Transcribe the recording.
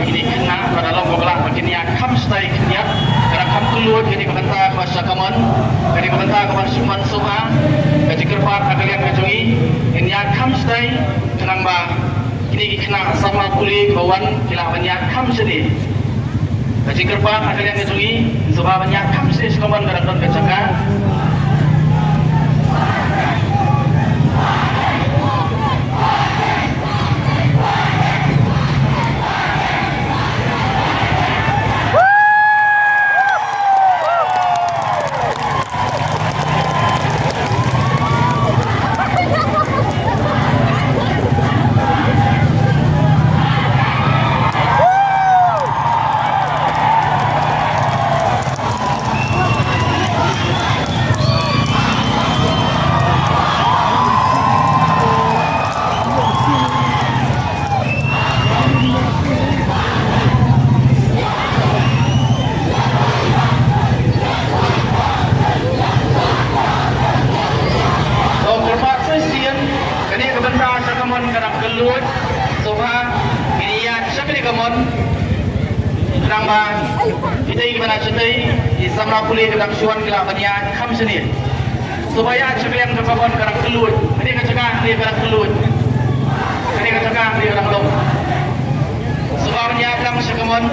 ini kena pada dalam bola begini akam stay kenya karena kam keluar jadi kebentar bahasa kaman jadi kebentar kaman suman soha jadi kerpat kalian kejui ini akam stay kenang ba ini kena sama pulih kawan kila banyak kam sedih jadi kerpat kalian kejui sebab banyak kam sedih kaman kadang-kadang kecakap. Kita ingin menasihati Islam pulih kedang suan kila banyak kam senir supaya cekalian kekawan kadang kelut ini kecegah dia kadang kelut ini kecegah dia kadang dong sebabnya kadang sekaman